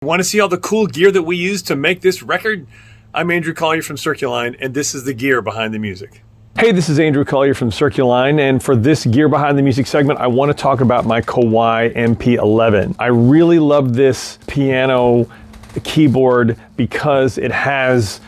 Want to see all the cool gear that we use to make this record? I'm Andrew Colyer from Circuline, and this is the gear behind the music. Hey, this is Andrew Colyer from Circuline, and for this Gear Behind the Music segment, I want to talk about my C.O.R.E MP11. I really love this piano keyboard because it has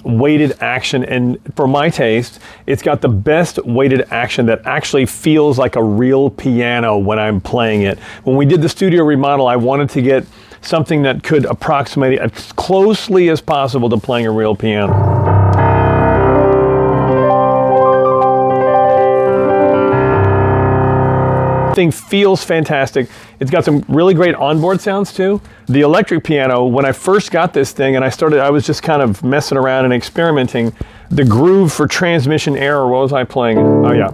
weighted action, and for my taste, it's got the best weighted action that actually feels like a real piano when I'm playing it. When we did the studio remodel, I wanted to get something that could approximate it as closely as possible to playing a real piano. Thing feels fantastic. It's got some really great onboard sounds too. The electric piano, when I first got this thing and I was just kind of messing around and experimenting, the groove for transmission error, what was I playing? Oh yeah.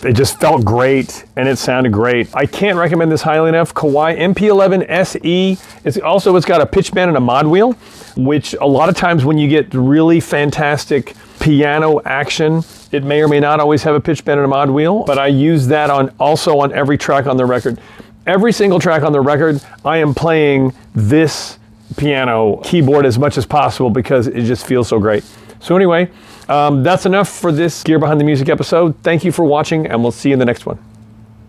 It just felt great and it sounded great. I can't recommend this highly enough. C.O.R.E MP11 SE. It's got a pitch bend and a mod wheel, which a lot of times when you get really fantastic piano action, it may or may not always have a pitch bend and a mod wheel, but I use that also on every track on the record. Every single track on the record, I am playing this piano keyboard as much as possible because it just feels so great. So anyway, that's enough for this Gear Behind the Music episode. Thank you for watching, and we'll see you in the next one.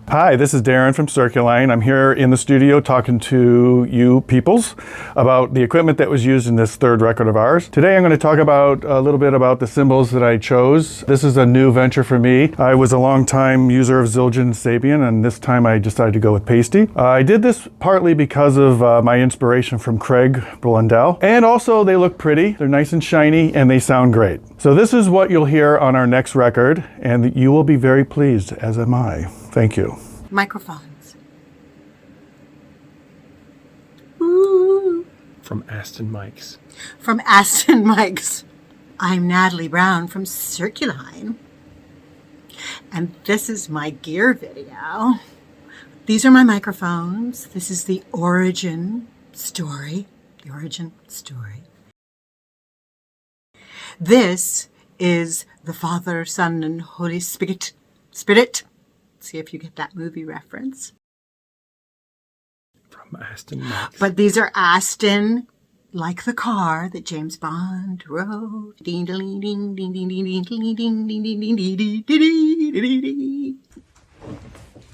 Hi, this is Darin from Circuline. I'm here in the studio talking to you peoples about the equipment that was used in this third record of ours. Today I'm going to talk about a little bit about the cymbals that I chose. This is a new venture for me. I was a long time user of Zildjian and Sabian, and this time I decided to go with Pasty. I did this partly because of my inspiration from Craig Blundell, and also they look pretty. They're nice and shiny, and they sound great. So this is what you'll hear on our next record, and you will be very pleased, as am I. Thank you. Microphones. Ooh. From Aston Mics. From Aston Mics. I'm Natalie Brown from Circuline. And this is my gear video. These are my microphones. This is the origin story. The origin story. This is the Father, Son, and Holy Spirit. See if you get that movie reference. From Aston Mics. But these are Aston, like the car that James Bond wrote. Ding ding ding ding ding ding ding ding ding ding ding.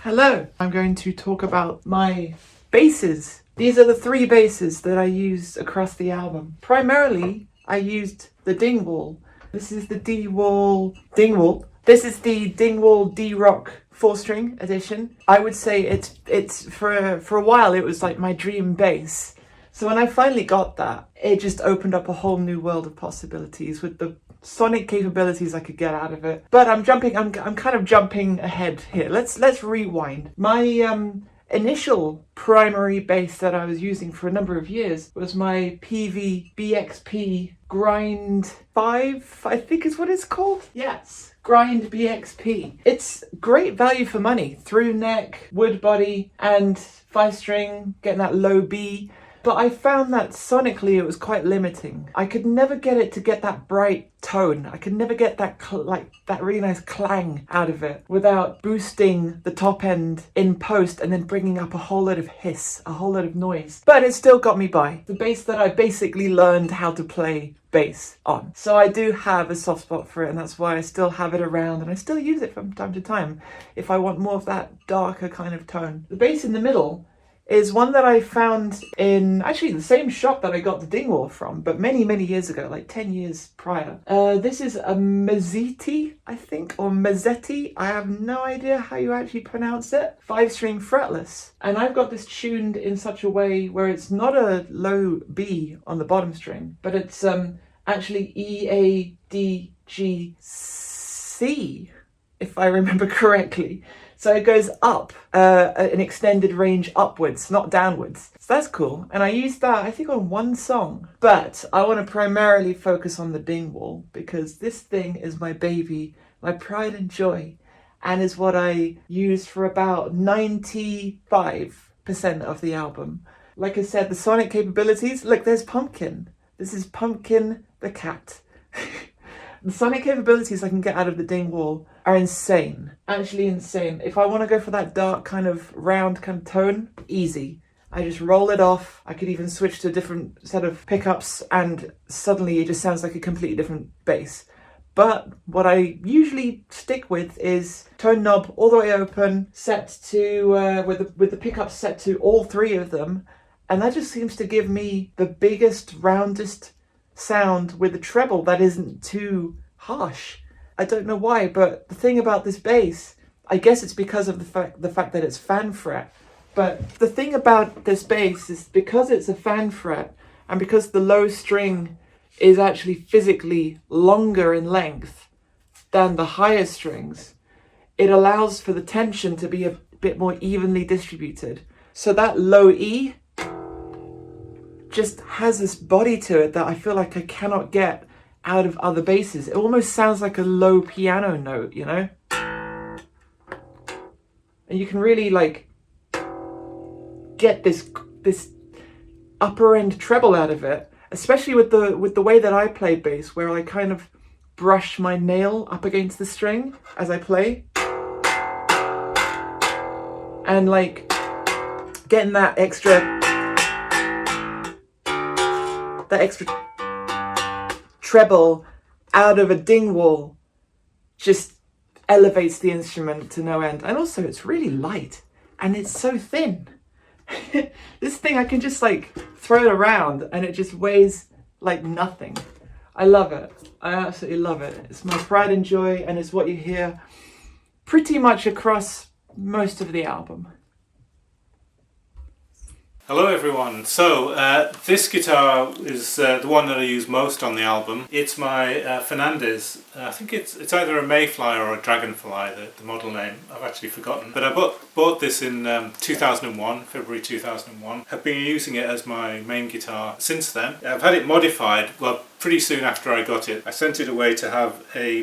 Hello, I'm going to talk about my basses. These are the three basses that I used across the album. Primarily, I used the Dingwall. This is the Dingwall. This is the Dingwall D-Rock 4-string edition. I would say it's for a while it was like my dream bass. So when I finally got that, it just opened up a whole new world of possibilities with the sonic capabilities I could get out of it. But I'm kind of jumping ahead here. Let's rewind. My initial primary bass that I was using for a number of years was my PV BXP Grind 5, I think is what it's called. Yes, Grind BXP. It's great value for money. Through neck, wood body, and 5-string, getting that low B. But I found that sonically it was quite limiting. I could never get it to get that bright tone. I could never get that that really nice clang out of it without boosting the top end in post and then bringing up a whole lot of hiss, a whole lot of noise. But it still got me by. The bass that I basically learned how to play bass on. So I do have a soft spot for it, and that's why I still have it around and I still use it from time to time if I want more of that darker kind of tone. The bass in the middle is one that I found in actually the same shop that I got the Dingwall from, but many, many years ago, like 10 years prior. This is a Mazzetti, I think, or Mazzetti. I have no idea how you actually pronounce it. 5-string fretless. And I've got this tuned in such a way where it's not a low B on the bottom string, but it's actually E, A, D, G, C, if I remember correctly. So it goes up, an extended range upwards, not downwards. So that's cool. And I used that, I think, on one song. But I want to primarily focus on the Dingwall because this thing is my baby, my pride and joy, and is what I used for about 95% of the album. Like I said, the sonic capabilities, look, there's Pumpkin. This is Pumpkin the cat. The sonic capabilities I can get out of the Dingwall are insane. Actually insane. If I want to go for that dark kind of round kind of tone, easy. I just roll it off. I could even switch to a different set of pickups and suddenly it just sounds like a completely different bass. But what I usually stick with is tone knob all the way open, set to with the pickups set to all three of them, and that just seems to give me the biggest, roundest sound with a treble that isn't too harsh. I don't know why, but the thing about this bass, I guess it's because of the fact that it's fan fret. But the thing about this bass is because it's a fan fret and because the low string is actually physically longer in length than the higher strings, it allows for the tension to be a bit more evenly distributed. So that low E just has this body to it that I feel like I cannot get out of other basses. It almost sounds like a low piano note, you know? And you can really like get this upper end treble out of it, especially with the way that I play bass, where I kind of brush my nail up against the string as I play. And like getting that extra treble out of a Dingwall just elevates the instrument to no end. And also it's really light and it's so thin. This thing I can just like throw it around and it just weighs like nothing. I love it. I absolutely love it. It's my pride and joy, and it's what you hear pretty much across most of the album. Hello everyone. So this guitar is the one that I use most on the album. It's my Fernandez. I think it's either a Mayfly or a Dragonfly, the model name. I've actually forgotten. But I bought this in 2001, February 2001. I've been using it as my main guitar since then. I've had it modified, well, pretty soon after I got it. I sent it away to have a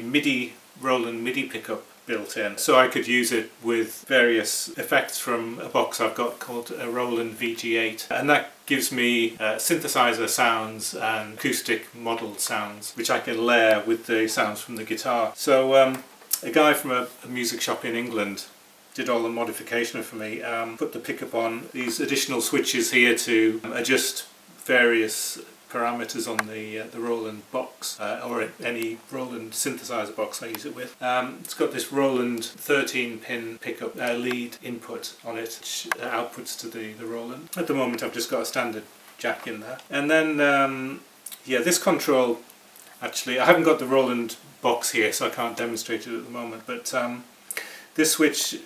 Roland MIDI pickup built in, so I could use it with various effects from a box I've got called a Roland VG8, and that gives me synthesizer sounds and acoustic modelled sounds which I can layer with the sounds from the guitar. So a guy from a music shop in England did all the modification for me, put the pickup on, these additional switches here to adjust various parameters on the Roland box, or any Roland synthesizer box I use it with. It's got this Roland 13-pin pickup lead input on it, which outputs to the Roland. At the moment I've just got a standard jack in there. And then, yeah, this control, actually, I haven't got the Roland box here so I can't demonstrate it at the moment, but this switch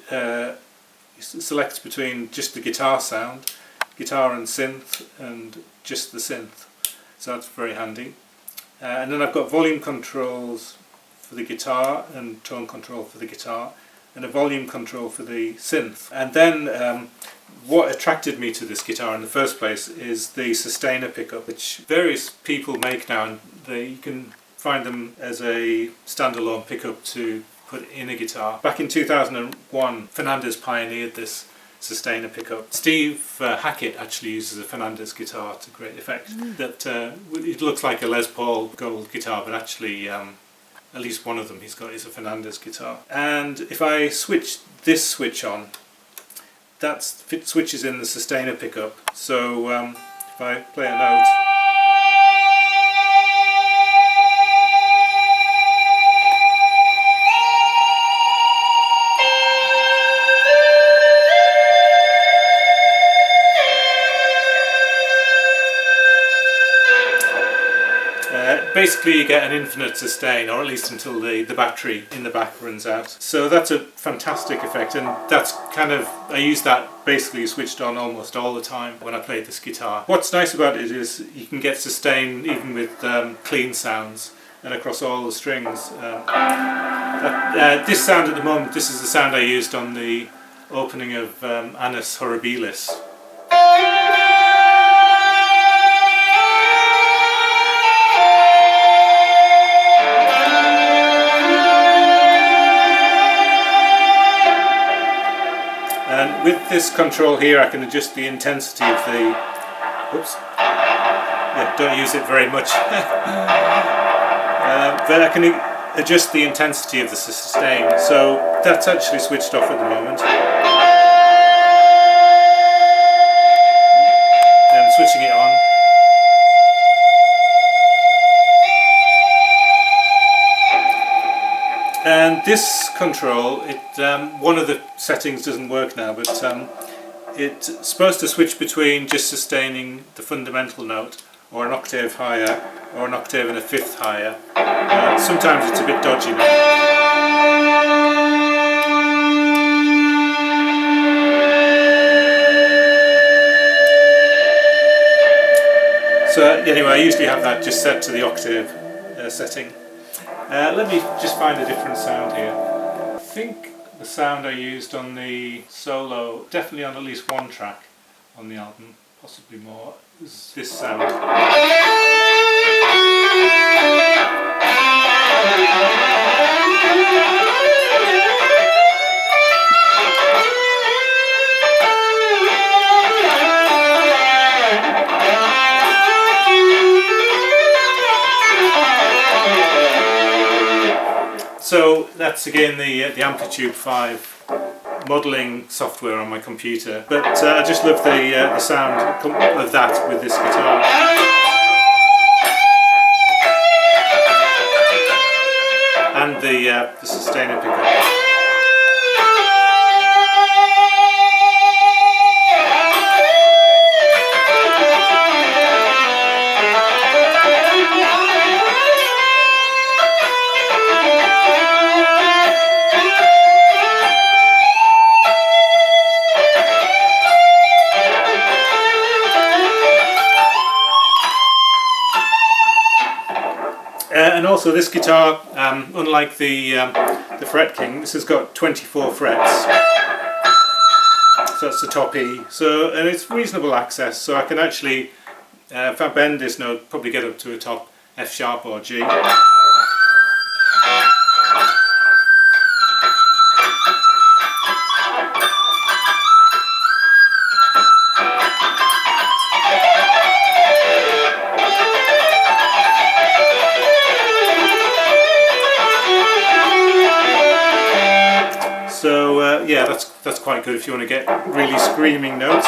selects between just the guitar sound, guitar and synth, and just the synth. So that's very handy. And then I've got volume controls for the guitar and tone control for the guitar, and a volume control for the synth. And then what attracted me to this guitar in the first place is the sustainer pickup, which various people make now, and you can find them as a standalone pickup to put in a guitar. Back in 2001, Fernandez pioneered this sustainer pickup. Steve Hackett actually uses a Fernandez guitar to great effect. That it looks like a Les Paul gold guitar, but actually at least one of them he's got is a Fernandez guitar. And if I switch this switch on, that switches in the sustainer pickup. So if I play a note, basically you get an infinite sustain, or at least until the battery in the back runs out. So that's a fantastic effect, and that's kind of, I use that basically switched on almost all the time when I play this guitar. What's nice about it is you can get sustain even with clean sounds and across all the strings. This sound at the moment, this is the sound I used on the opening of Annus Horribilis. And with this control here I can adjust the intensity of the don't use it very much. But I can adjust the intensity of the sustain, so that's actually switched off at the moment. And switching it on. And this control, one of the settings doesn't work now, but it's supposed to switch between just sustaining the fundamental note, or an octave higher, or an octave and a fifth higher. Sometimes it's a bit dodgy now. So anyway, I usually have that just set to the octave setting. Let me just find a different sound here. I think the sound I used on the solo, definitely on at least one track on the album, possibly more, is this sound. So that's again the Amplitude 5 modelling software on my computer, but I just love the sound of that with this guitar. And the sustainer pickup. And also this guitar, unlike the Fret King, this has got 24 frets. So that's the top E. So, and it's reasonable access, so I can actually, if I bend this note, probably get up to a top F sharp or G. So yeah, that's quite good if you want to get really screaming notes.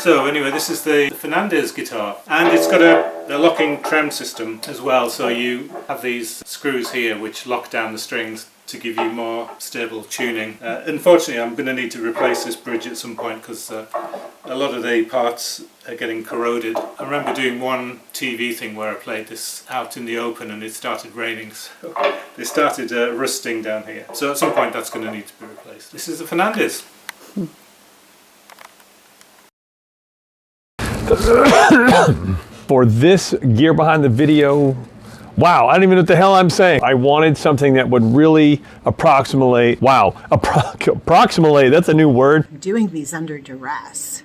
So anyway, this is the Fernandez guitar, and it's got a locking trem system as well, so you have these screws here which lock down the strings to give you more stable tuning. Unfortunately, I'm going to need to replace this bridge at some point because a lot of the parts are getting corroded. I remember doing one TV thing where I played this out in the open and it started raining, so they started rusting down here. So at some point that's going to need to be replaced. This is the Fernandez. For this gear behind the video, wow, I don't even know what the hell I'm saying. I wanted something that would really approximate, wow, approximate, that's a new word. I'm doing these under duress.